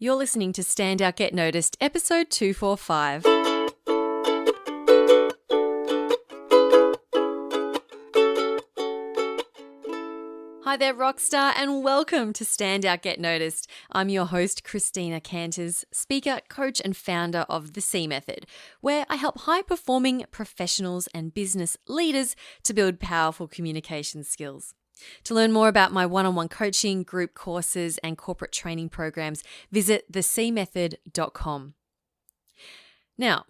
You're listening to Stand Out, Get Noticed, episode 245. Hi there, Rockstar, and welcome to Stand Out, Get Noticed. I'm your host, Christina Canters, speaker, coach, and founder of The C Method, where I help high-performing professionals and business leaders to build powerful communication skills. To learn more about my one-on-one coaching, group courses, and corporate training programs, visit thecmethod.com. Now,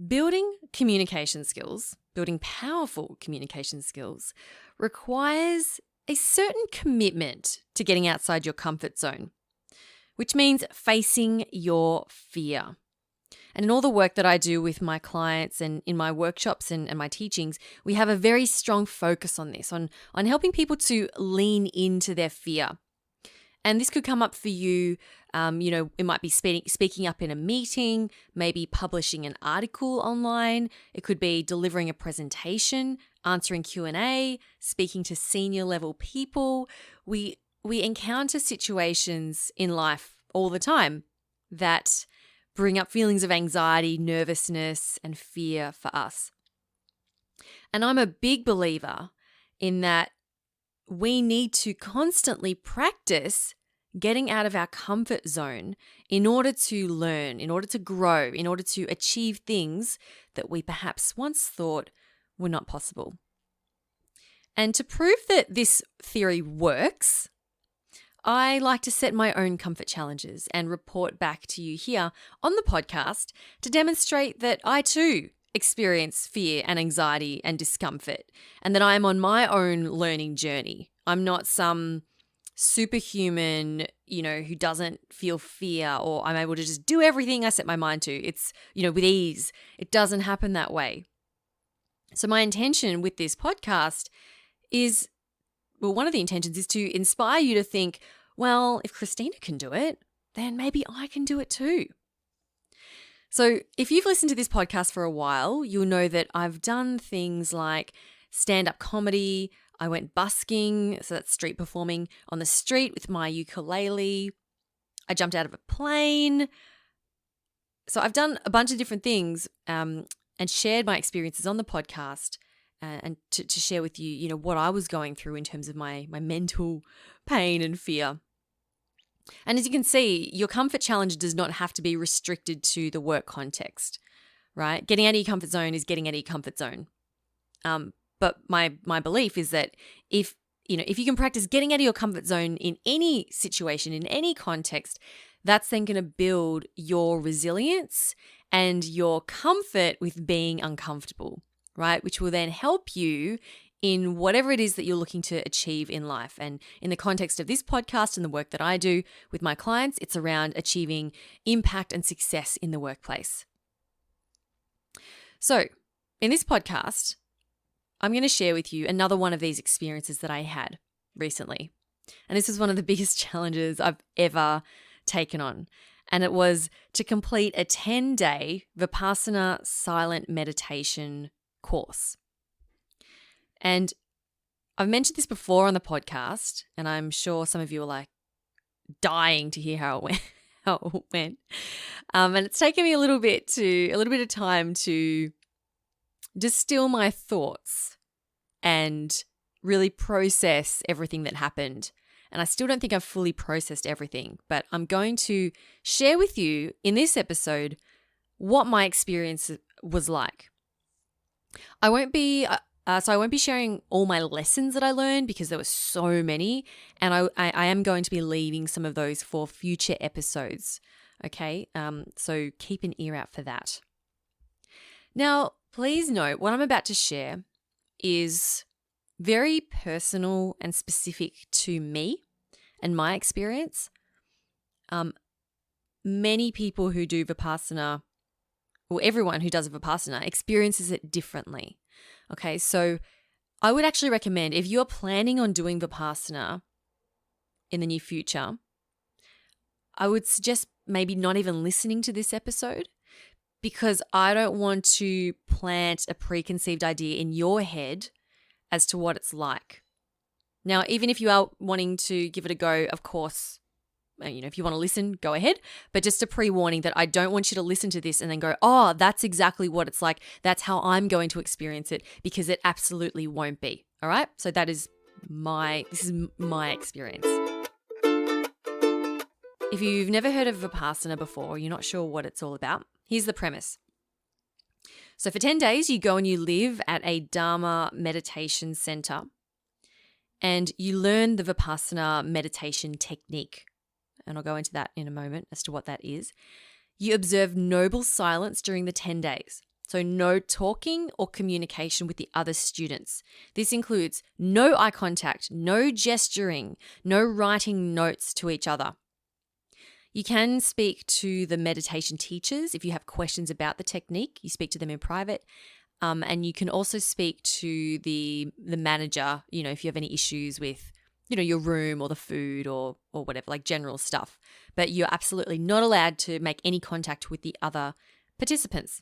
building communication skills, building powerful communication skills, requires a certain commitment to getting outside your comfort zone, which means facing your fear. And in all the work that I do with my clients and in my workshops and my teachings, we have a very strong focus on this, on helping people to lean into their fear. And this could come up for you, it might be speaking up in a meeting, maybe publishing an article online. It could be delivering a presentation, answering Q&A, speaking to senior level people. We encounter situations in life all the time that bring up feelings of anxiety, nervousness, and fear for us. And I'm a big believer in that we need to constantly practice getting out of our comfort zone in order to learn, in order to grow, in order to achieve things that we perhaps once thought were not possible. And to prove that this theory works, I like to set my own comfort challenges and report back to you here on the podcast to demonstrate that I too experience fear and anxiety and discomfort, and that I am on my own learning journey. I'm not some superhuman, who doesn't feel fear, or I'm able to just do everything I set my mind to. It's, with ease. It doesn't happen that way. So my intention with this podcast is, one of the intentions is to inspire you to think, well, if Christina can do it, then maybe I can do it too. So if you've listened to this podcast for a while, you'll know that I've done things like stand-up comedy. I went busking, so that's street performing on the street with my ukulele. I jumped out of a plane. So I've done a bunch of different things and shared my experiences on the podcast and to share with you, what I was going through in terms of my mental pain and fear. And as you can see, your comfort challenge does not have to be restricted to the work context, right? Getting out of your comfort zone is getting out of your comfort zone. But my belief is that if you can practice getting out of your comfort zone in any situation, in any context, that's then going to build your resilience and your comfort with being uncomfortable, right? Which will then help you in whatever it is that you're looking to achieve in life. And in the context of this podcast and the work that I do with my clients, it's around achieving impact and success in the workplace. So in this podcast, I'm going to share with you another one of these experiences that I had recently. And this was one of the biggest challenges I've ever taken on. And it was to complete a 10-day Vipassana silent meditation course. And I've mentioned this before on the podcast, and I'm sure some of you are like dying to hear how it went. And it's taken me a little bit of time to distill my thoughts and really process everything that happened. And I still don't think I've fully processed everything, but I'm going to share with you in this episode what my experience was like. I won't be sharing all my lessons that I learned because there were so many, and I am going to be leaving some of those for future episodes. Okay, so keep an ear out for that. Now, please note what I'm about to share is very personal and specific to me and my experience. Many people who do Vipassana, or everyone who does Vipassana, experiences it differently. Okay, so I would actually recommend, if you're planning on doing Vipassana in the near future, I would suggest maybe not even listening to this episode, because I don't want to plant a preconceived idea in your head as to what it's like. Now, even if you are wanting to give it a go, of course, if you want to listen, go ahead. But just a pre-warning that I don't want you to listen to this and then go, oh, that's exactly what it's like. That's how I'm going to experience it, because it absolutely won't be. All right. So this is my experience. If you've never heard of Vipassana before, or you're not sure what it's all about, here's the premise. So for 10 days, you go and you live at a Dharma meditation center, and you learn the Vipassana meditation technique. And I'll go into that in a moment as to what that is. You observe noble silence during the 10 days. So no talking or communication with the other students. This includes no eye contact, no gesturing, no writing notes to each other. You can speak to the meditation teachers if you have questions about the technique. You speak to them in private. And you can also speak to the manager, if you have any issues with, your room or the food or whatever, like general stuff. But you're absolutely not allowed to make any contact with the other participants.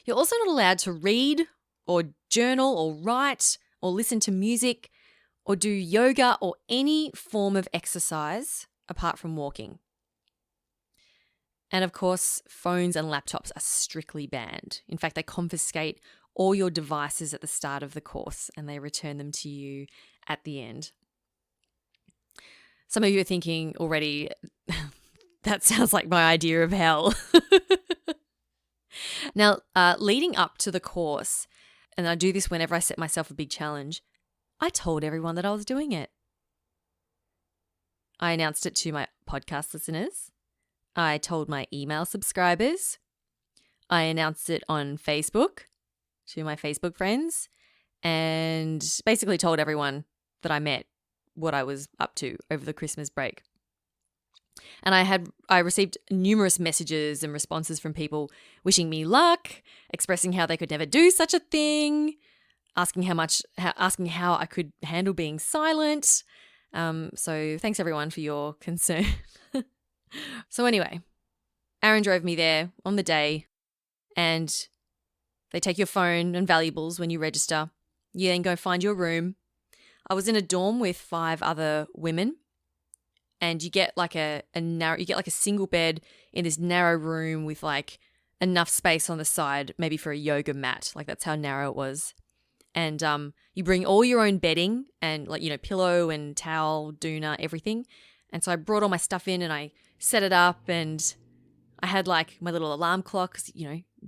You're also not allowed to read or journal or write or listen to music or do yoga or any form of exercise apart from walking. And of course, phones and laptops are strictly banned. In fact, they confiscate all your devices at the start of the course and they return them to you at the end. Some of you are thinking already, that sounds like my idea of hell. Now, leading up to the course, and I do this whenever I set myself a big challenge, I told everyone that I was doing it. I announced it to my podcast listeners. I told my email subscribers. I announced it on Facebook to my Facebook friends, and basically told everyone that I met what I was up to over the Christmas break. And I received numerous messages and responses from people wishing me luck, expressing how they could never do such a thing, asking how I could handle being silent. So thanks everyone for your concern. So anyway, Aaron drove me there on the day, and they take your phone and valuables when you register. You then go find your room. I was in a dorm with 5 other women, and you get like a single bed in this narrow room with like enough space on the side, maybe for a yoga mat. Like that's how narrow it was. And you bring all your own bedding and pillow and towel, doona, everything. And so I brought all my stuff in and I set it up, and I had like my little alarm clock because,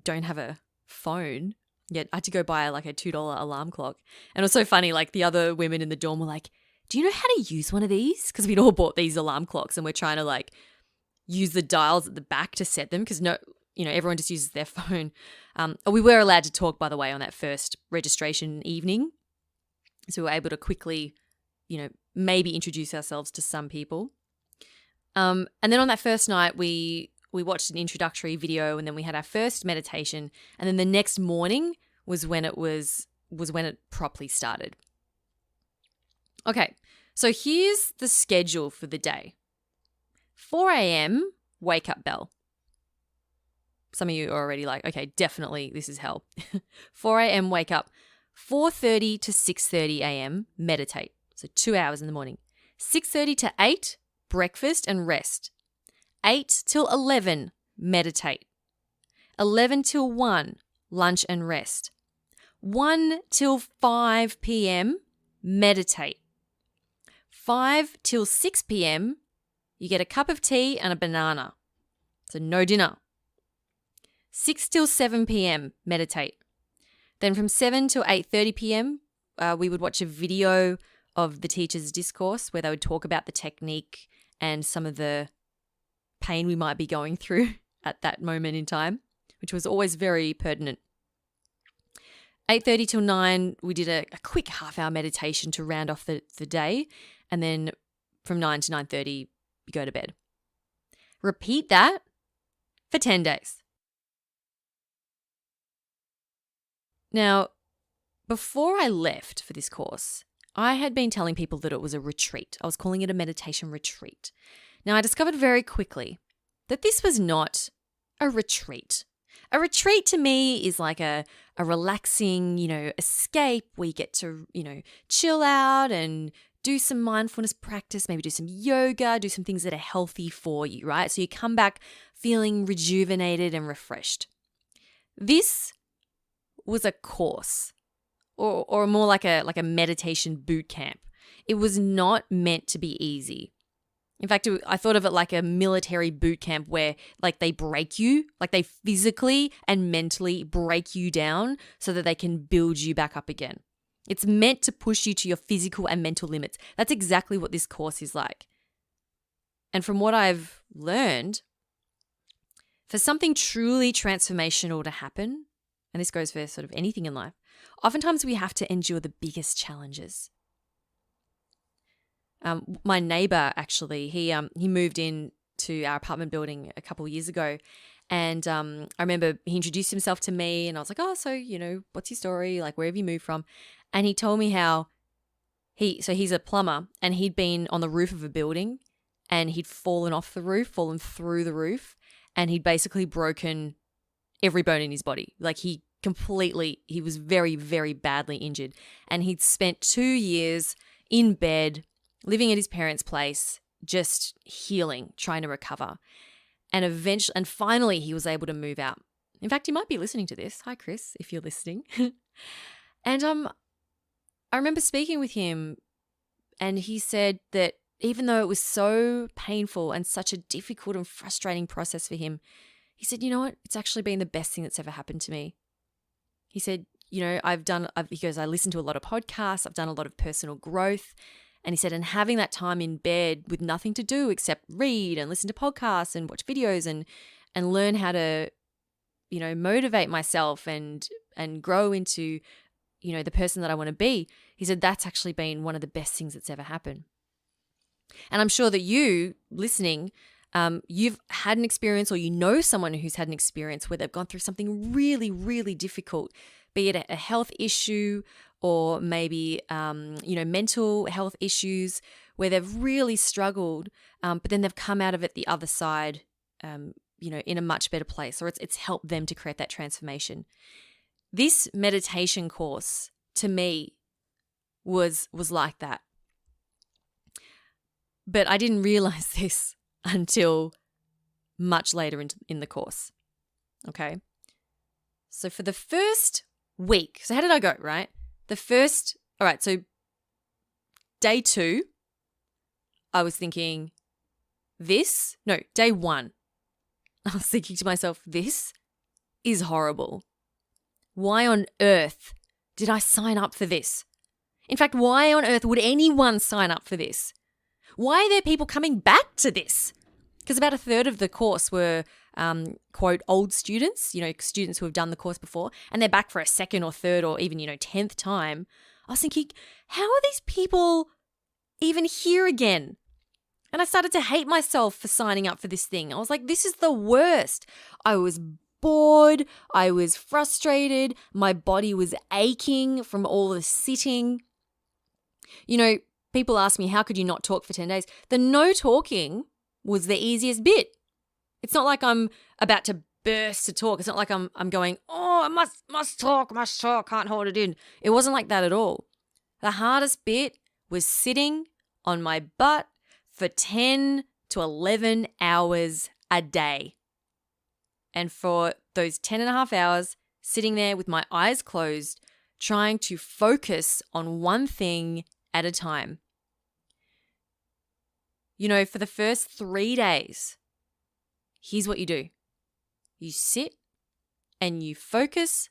don't have a phone. Yet I had to go buy like a $2 alarm clock. And it was so funny, like the other women in the dorm were like, do you know how to use one of these? Because we'd all bought these alarm clocks and we're trying to like use the dials at the back to set them because everyone just uses their phone. We were allowed to talk, by the way, on that first registration evening. So we were able to quickly, maybe introduce ourselves to some people. And then on that first night, we watched an introductory video, and then we had our first meditation. And then the next morning was when it properly started. Okay, so here's the schedule for the day. 4 a.m. wake up bell. Some of you are already like, okay, definitely this is hell. 4 a.m. wake up. 4:30 to 6:30 a.m. meditate. So 2 hours in the morning. 6:30 to 8, breakfast and rest. 8 till 11, meditate. 11 till 1, lunch and rest. 1 till 5 p.m., meditate. 5 till 6 p.m., you get a cup of tea and a banana. So no dinner. 6 till 7 p.m., meditate. Then from 7 till 8:30 p.m., we would watch a video of the teacher's discourse where they would talk about the technique and some of the pain we might be going through at that moment in time, which was always very pertinent. 8:30 till 9, we did a quick half-hour meditation to round off the day, and then from 9 to 9:30, you go to bed. Repeat that for 10 days. Now, before I left for this course, I had been telling people that it was a retreat. I was calling it a meditation retreat. Now, I discovered very quickly that this was not a retreat. A retreat to me is like a relaxing, escape where you get to, chill out and do some mindfulness practice, maybe do some yoga, do some things that are healthy for you, right? So you come back feeling rejuvenated and refreshed. This was a course or more like a meditation boot camp. It was not meant to be easy. In fact, I thought of it like a military boot camp where like they break you, like they physically and mentally break you down so that they can build you back up again. It's meant to push you to your physical and mental limits. That's exactly what this course is like. And from what I've learned, for something truly transformational to happen, and this goes for sort of anything in life, oftentimes we have to endure the biggest challenges. My neighbor, actually, he moved in to our apartment building a couple of years ago. And I remember he introduced himself to me and I was like, oh, so, what's your story? Like, where have you moved from? And he told me how he's a plumber and he'd been on the roof of a building and he'd fallen off the roof, fallen through the roof, and he'd basically broken every bone in his body. Like he was very, very badly injured. And he'd spent 2 years in bed, living at his parents' place, just healing, trying to recover. And finally he was able to move out. In fact, he might be listening to this. Hi, Chris, if you're listening. And I remember speaking with him and he said that even though it was so painful and such a difficult and frustrating process for him, he said, you know what? It's actually been the best thing that's ever happened to me. He said, he goes, I listen to a lot of podcasts. I've done a lot of personal growth. And he said, and having that time in bed with nothing to do except read and listen to podcasts and watch videos and learn how to, motivate myself and grow into, the person that I want to be. He said, that's actually been one of the best things that's ever happened. And I'm sure that you listening, you've had an experience or someone who's had an experience where they've gone through something really, really difficult, be it a health issue or maybe, mental health issues where they've really struggled, but then they've come out of it the other side, in a much better place, or it's helped them to create that transformation. This meditation course to me was like that. But I didn't realize this until much later in the course. Okay. So for the first week, so how did I go, right? So day 2, I was thinking day 1, I was thinking to myself, this is horrible. Why on earth did I sign up for this? In fact, why on earth would anyone sign up for this? Why are there people coming back to this? Because about a third of the course were, quote, old students, students who have done the course before, and they're back for a second or third or even, 10th time. I was thinking, how are these people even here again? And I started to hate myself for signing up for this thing. I was like, this is the worst. I was bored. I was frustrated. My body was aching from all the sitting. People ask me, how could you not talk for 10 days? The no talking was the easiest bit. It's not like I'm about to burst to talk. It's not like I'm going, oh, I must talk, can't hold it in. It wasn't like that at all. The hardest bit was sitting on my butt for 10 to 11 hours a day. And for those 10 and a half hours, sitting there with my eyes closed, trying to focus on one thing at a time. For the first 3 days, here's what you do. You sit and you focus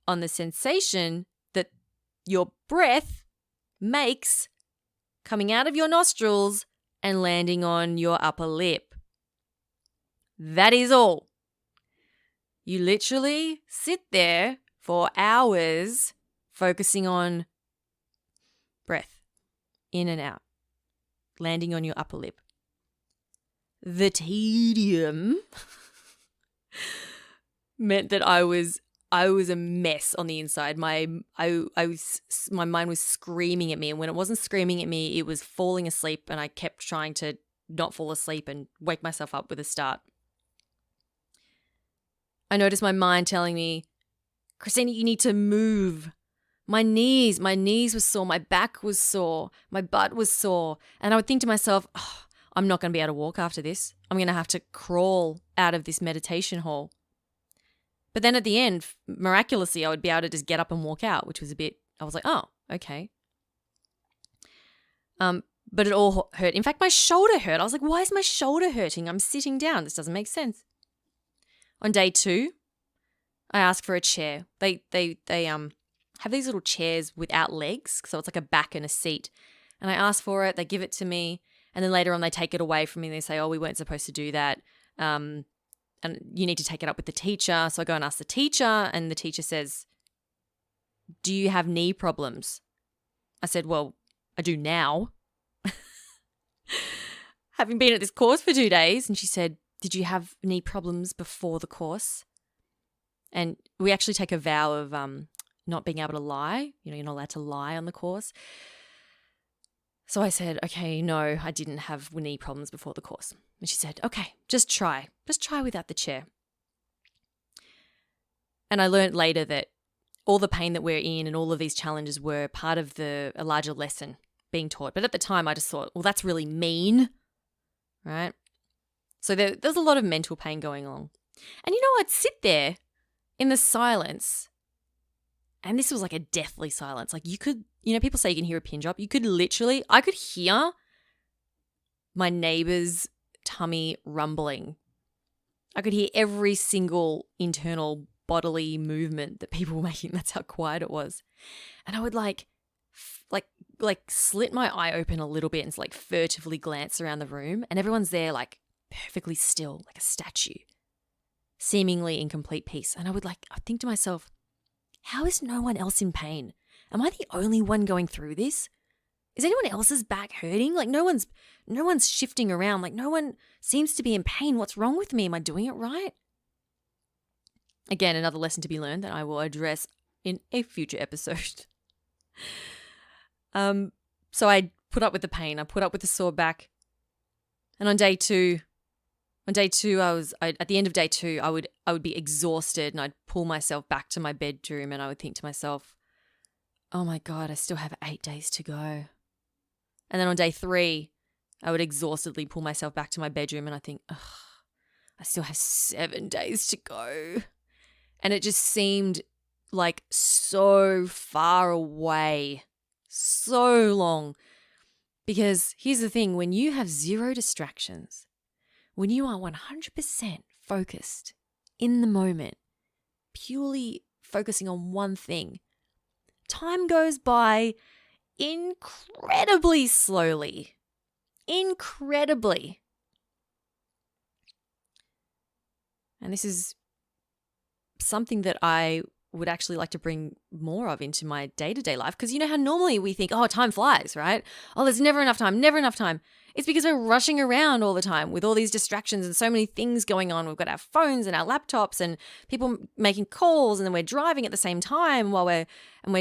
on the sensation that your breath makes coming out of your nostrils and landing on your upper lip. That is all. You literally sit there for hours focusing on breath, in and out, landing on your upper lip. The tedium meant that I was a mess on the inside. My mind was screaming at me, and when it wasn't screaming at me, it was falling asleep, and I kept trying to not fall asleep and wake myself up with a start. I noticed my mind telling me, Christina, you need to move. My knees were sore, my back was sore, my butt was sore. And I would think to myself, oh, I'm not going to be able to walk after this. I'm going to have to crawl out of this meditation hall. But then at the end, miraculously, I would be able to just get up and walk out, which was I was like, oh, okay. But it all hurt. In fact, my shoulder hurt. I was like, why is my shoulder hurting? I'm sitting down. This doesn't make sense. On day 2, I asked for a chair. They have these little chairs without legs, so it's like a back and a seat. And I asked for it. They give it to me. And then later on, they take it away from me. They say, oh, we weren't supposed to do that. And you need to take it up with the teacher. So I go and ask the teacher, and the teacher says, do you have knee problems? I said, well, I do now. Having been at this course for 2 days. And she said, did you have knee problems before the course? And we actually take a vow of not being able to lie. You know, you're not allowed to lie on the course. So I said, okay, no, I didn't have knee problems before the course. And she said, okay, just try without the chair. And I learned later that all the pain that we're in and all of these challenges were part of a larger lesson being taught. But at the time I just thought, well, that's really mean, right? So there's a lot of mental pain going on. And I'd sit there in the silence, and this was like a deathly silence. Like you could, people say you can hear a pin drop. I could hear my neighbor's tummy rumbling. I could hear every single internal bodily movement that people were making. That's how quiet it was. And I would like slit my eye open a little bit and like furtively glance around the room, and everyone's there like perfectly still, like a statue, seemingly in complete peace. And I think to myself, how is no one else in pain? Am I the only one going through this? Is anyone else's back hurting? Like no one's shifting around. Like no one seems to be in pain. What's wrong with me? Am I doing it right? Again, another lesson to be learned that I will address in a future episode. So I put up with the pain. I put up with the sore back. And on day two, at the end of day 2, I would be exhausted, and I'd pull myself back to my bedroom, and I would think to myself, oh my God, I still have 8 days to go. And then on day 3, I would exhaustedly pull myself back to my bedroom, and I think, I still have 7 days to go. And it just seemed like so far away, so long. Because here's the thing, when you have 0 distractions, when you are 100% focused in the moment, purely focusing on one thing, time goes by incredibly slowly. Incredibly. And this is something that I would actually like to bring more of into my day-to-day life, because you know how normally we think, oh, time flies, right? Oh, there's never enough time. It's because we're rushing around all the time with all these distractions and so many things going on. We've got our phones and our laptops and people making calls, and then we're driving at the same time while we're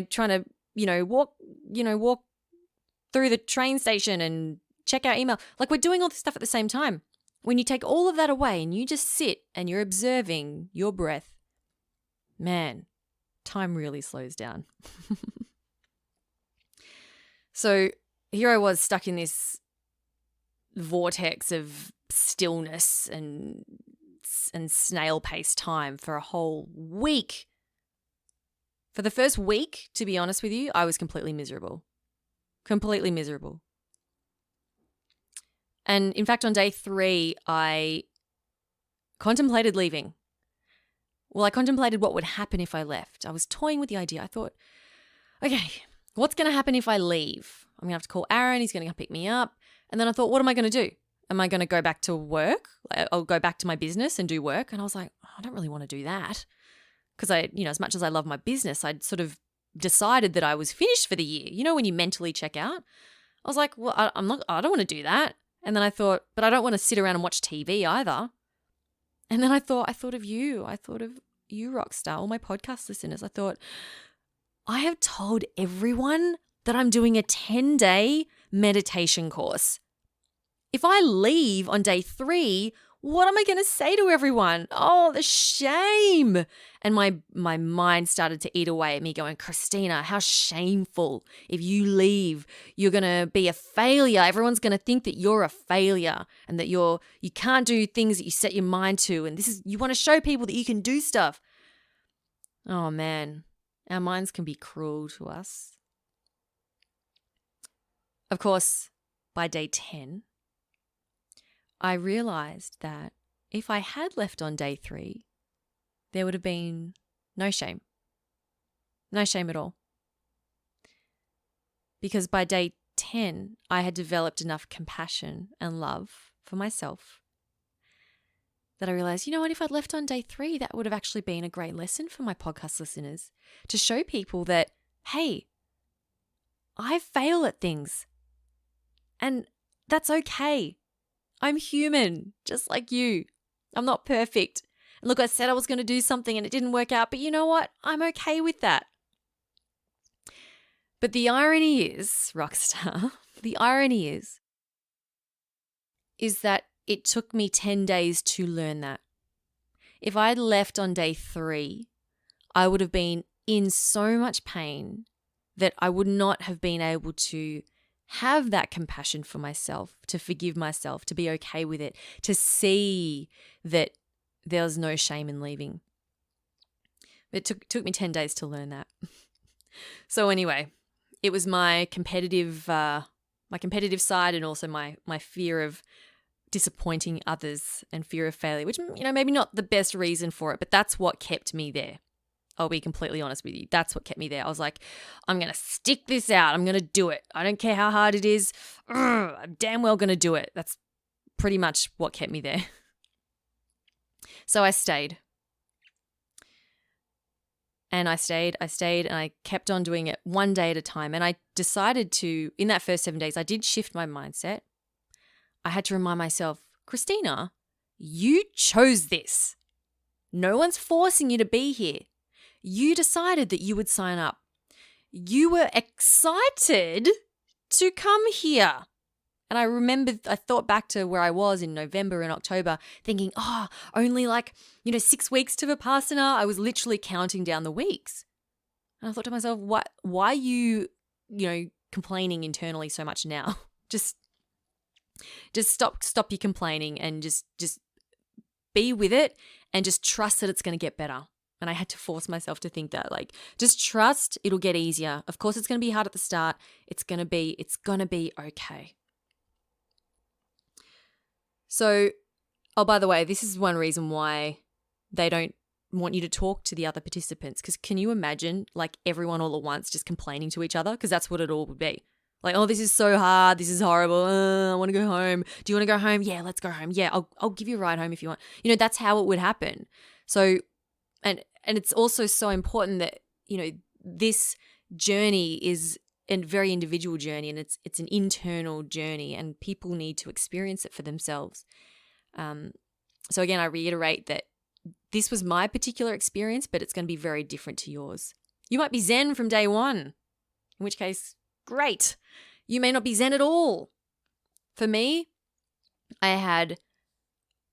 trying to, walk through the train station and check our email. Like we're doing all this stuff at the same time. When you take all of that away and you just sit and you're observing your breath, man, time really slows down. So here I was stuck in this vortex of stillness and snail-paced time for a whole week. For the first week, to be honest with you, I was completely miserable. Completely miserable. And in fact, on day 3, I contemplated leaving. Well, I contemplated what would happen if I left. I was toying with the idea. I thought, okay, what's going to happen if I leave? I'm going to have to call Aaron. He's going to come pick me up. And then I thought, what am I going to do? Am I going to go back to work? I'll go back to my business and do work. And I was like, I don't really want to do that. Because as much as I love my business, I'd sort of decided that I was finished for the year. You know, when you mentally check out, I was like, well, I don't want to do that. And then I thought, but I don't want to sit around and watch TV either. And then I thought of you. I thought of you, Rockstar, all my podcast listeners. I thought, I have told everyone that I'm doing a 10-day meditation course. If I leave on day 3, What am I going to say to everyone? Oh, the shame. And my mind started to eat away at me going, Christina, how shameful. If you leave, you're going to be a failure. Everyone's going to think that you're a failure and that you can't do things that you set your mind to. And you want to show people that you can do stuff. Oh man, our minds can be cruel to us. Of course, by day 10, I realized that if I had left on day 3, there would have been no shame. No shame at all. Because by day 10, I had developed enough compassion and love for myself that I realized, you know what, if I'd left on day 3, that would have actually been a great lesson for my podcast listeners to show people that, hey, I fail at things and that's okay. I'm human, just like you. I'm not perfect. And look, I said I was going to do something and it didn't work out, but you know what? I'm okay with that. But the irony is, Rockstar, the irony is that it took me 10 days to learn that. If I had left on day 3, I would have been in so much pain that I would not have been able to have that compassion for myself, to forgive myself, to be okay with it, to see that there's no shame in leaving. It took me 10 days to learn that. So anyway, it was my competitive side and also my fear of disappointing others and fear of failure, which, maybe not the best reason for it, but that's what kept me there. I'll be completely honest with you. That's what kept me there. I was like, I'm going to stick this out. I'm going to do it. I don't care how hard it is. I'm damn well going to do it. That's pretty much what kept me there. So I stayed. And I stayed, and I kept on doing it one day at a time. And I decided to, in that first 7 days, I did shift my mindset. I had to remind myself, Christina, you chose this. No one's forcing you to be here. You decided that you would sign up. You were excited to come here. And I thought back to where I was in November and October thinking, only 6 weeks to Vipassana. I was literally counting down the weeks. And I thought to myself, why are you, complaining internally so much now? Just stop your complaining and just be with it and just trust that it's going to get better. And I had to force myself to think that, just trust it'll get easier. Of course, it's going to be hard at the start. It's going to be okay. So, by the way, this is one reason why they don't want you to talk to the other participants. Because can you imagine, everyone all at once just complaining to each other? Because that's what it all would be. This is so hard. This is horrible. I want to go home. Do you want to go home? Yeah, let's go home. Yeah, I'll give you a ride home if you want. That's how it would happen. So, and it's also so important that, this journey is a very individual journey and it's an internal journey and people need to experience it for themselves. So again, I reiterate that this was my particular experience, but it's going to be very different to yours. You might be Zen from day 1, in which case, great. You may not be Zen at all. For me, I had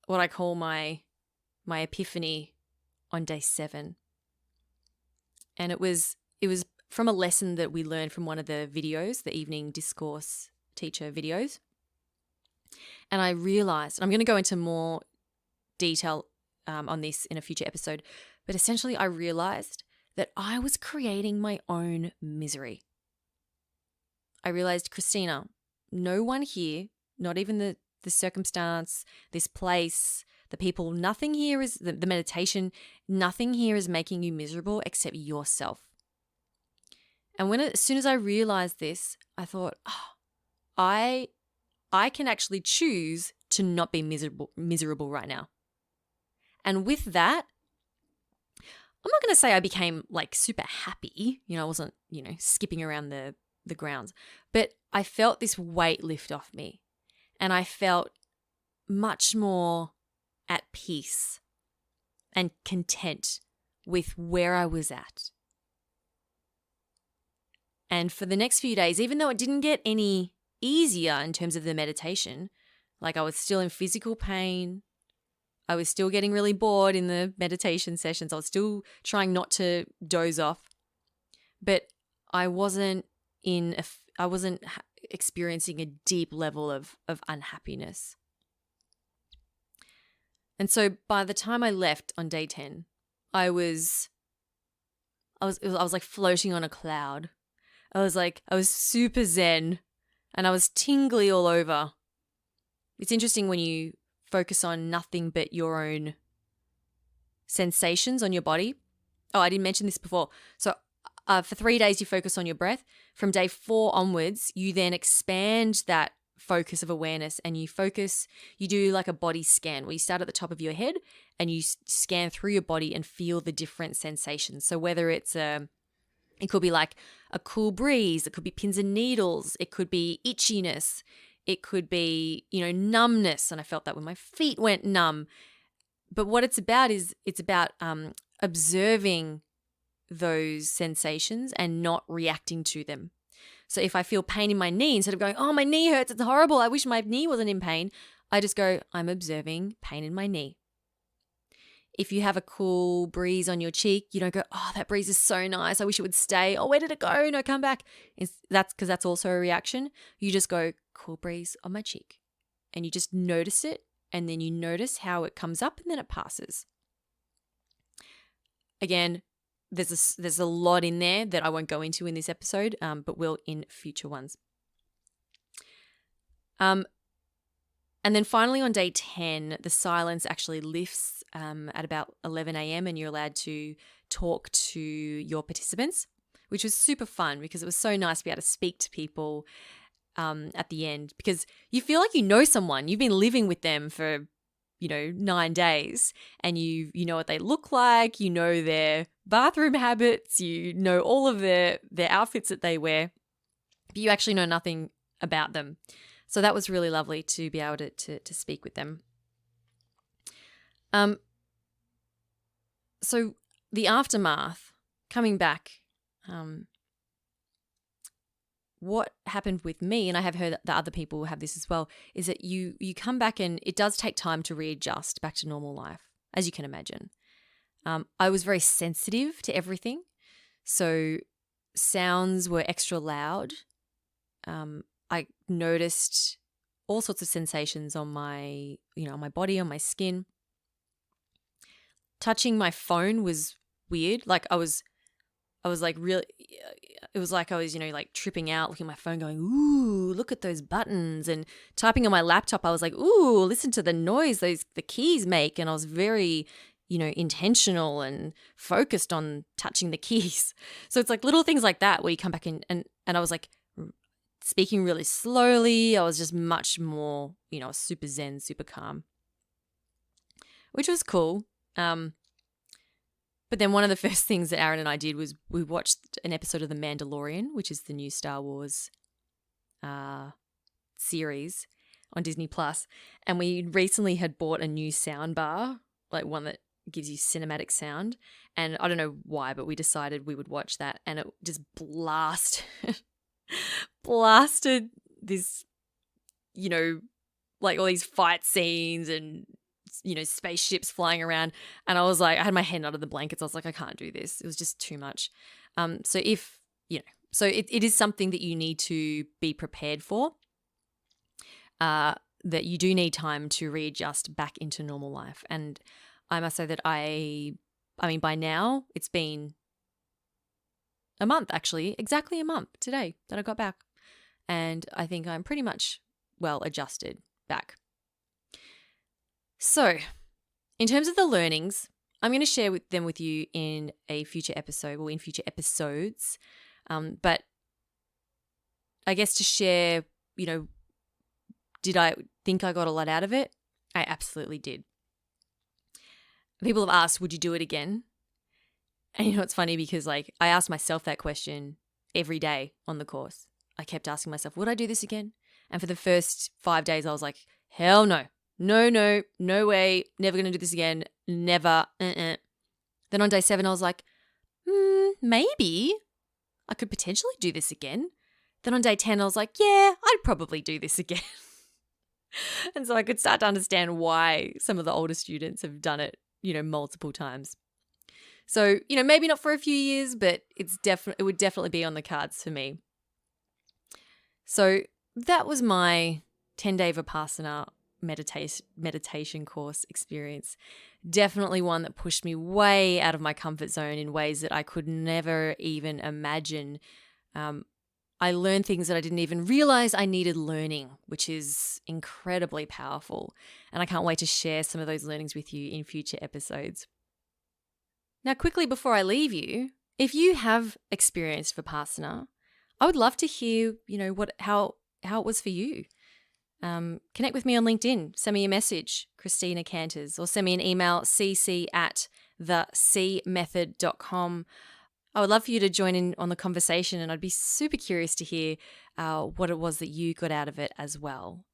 what I call my epiphany on day 7. And it was from a lesson that we learned from one of the videos, the evening discourse teacher videos. And I realized, I'm going to go into more detail on this in a future episode, but essentially I realized that I was creating my own misery. I realized, Christina, no one here, not even the circumstance, this place, the people, nothing here is, the meditation, nothing here is making you miserable except yourself. And as soon as I realized this, I thought, I can actually choose to not be miserable right now. And with that, I'm not going to say I became super happy. I wasn't, skipping around the grounds, but I felt this weight lift off me and I felt much more at peace and content with where I was at. And for the next few days, even though it didn't get any easier in terms of the meditation, I was still in physical pain, I was still getting really bored in the meditation sessions. I was still trying not to doze off, but I wasn't experiencing a deep level of unhappiness. And so by the time I left on day 10, I was like floating on a cloud. I was super zen and I was tingly all over. It's interesting when you focus on nothing but your own sensations on your body. Oh, I didn't mention this before. So for 3 days, you focus on your breath. From day 4 onwards, you then expand that focus of awareness and you do like a body scan where you start at the top of your head and you scan through your body and feel the different sensations. So whether it could be like a cool breeze, it could be pins and needles, it could be itchiness, it could be, numbness. And I felt that when my feet went numb. But what it's about is it's about observing those sensations and not reacting to them. So if I feel pain in my knee, instead of going, oh, my knee hurts, it's horrible, I wish my knee wasn't in pain, I just go, I'm observing pain in my knee. If you have a cool breeze on your cheek, you don't go, oh, that breeze is so nice, I wish it would stay. Oh, where did it go? No, come back. That's because that's also a reaction. You just go, cool breeze on my cheek. And you just notice it, and then you notice how it comes up and then it passes. Again, there's a lot in there that I won't go into in this episode, but will in future ones. And then finally on day 10, the silence actually lifts at about 11 a.m. and you're allowed to talk to your participants, which was super fun because it was so nice to be able to speak to people at the end, because you feel like you know someone. You've been living with them for 9 days, and you know what they look like, you know their bathroom habits, you know all of their outfits that they wear, but you actually know nothing about them. So that was really lovely to be able to speak with them. So the aftermath, coming back, what happened with me, and I have heard that other people have this as well, is that you come back and it does take time to readjust back to normal life, as you can imagine. I was very sensitive to everything. So sounds were extra loud. I noticed all sorts of sensations on my, on my body, on my skin. Touching my phone was weird. Like I was like really, it was like I was, like tripping out, looking at my phone going, ooh, look at those buttons. And typing on my laptop, I was like, ooh, listen to the noise the keys make. And I was very, intentional and focused on touching the keys. So it's like little things like that where you come back and I was like speaking really slowly. I was just much more, super zen, super calm, which was cool. But then one of the first things that Aaron and I did was we watched an episode of The Mandalorian, which is the new Star Wars series on Disney Plus. And we recently had bought a new sound bar, like one that gives you cinematic sound. And I don't know why, but we decided we would watch that, and it just blasted this, like all these fight scenes and spaceships flying around. And I was like, I had my head under the blankets. I was like, I can't do this. It was just too much. So it is something that you need to be prepared for, that you do need time to readjust back into normal life. And I must say that I mean, by now it's been a month, actually, exactly a month today that I got back. And I think I'm pretty much well adjusted back. So, in terms of the learnings, I'm going to share them with you in a future episode or in future episodes. But I guess to share, did I think I got a lot out of it? I absolutely did. People have asked, would you do it again? And it's funny because I asked myself that question every day on the course. I kept asking myself, would I do this again? And for the first 5 days, I was like, hell no. No way, never going to do this again, never, Then on day 7, I was like, maybe I could potentially do this again. Then on day 10, I was like, yeah, I'd probably do this again. And so I could start to understand why some of the older students have done it, multiple times. So, maybe not for a few years, but it would definitely be on the cards for me. So that was my 10-day Vipassana meditation course experience. Definitely one that pushed me way out of my comfort zone in ways that I could never even imagine. I learned things that I didn't even realize I needed learning, which is incredibly powerful. And I can't wait to share some of those learnings with you in future episodes. Now, quickly before I leave you, if you have experienced Vipassana, I would love to hear, how it was for you. Connect with me on LinkedIn. Send me a message, Christina Canters, or send me an email, cc@thecmethod.com. I would love for you to join in on the conversation, and I'd be super curious to hear what it was that you got out of it as well.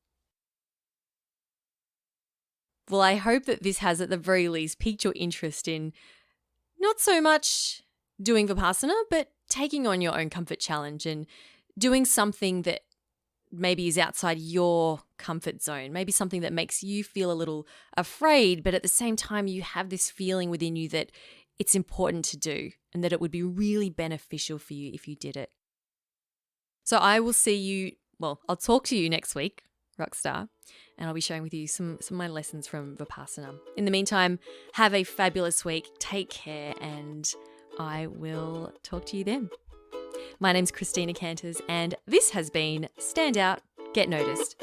Well, I hope that this has at the very least piqued your interest in not so much doing Vipassana, but taking on your own comfort challenge and doing something that maybe is outside your comfort zone, maybe something that makes you feel a little afraid, but at the same time you have this feeling within you that it's important to do and that it would be really beneficial for you if you did it. So I will see you, I'll talk to you next week, Rockstar, and I'll be sharing with you some of my lessons from Vipassana. In the meantime, have a fabulous week, take care, and I will talk to you then. My name's Christina Canters, and this has been Stand Out, Get Noticed.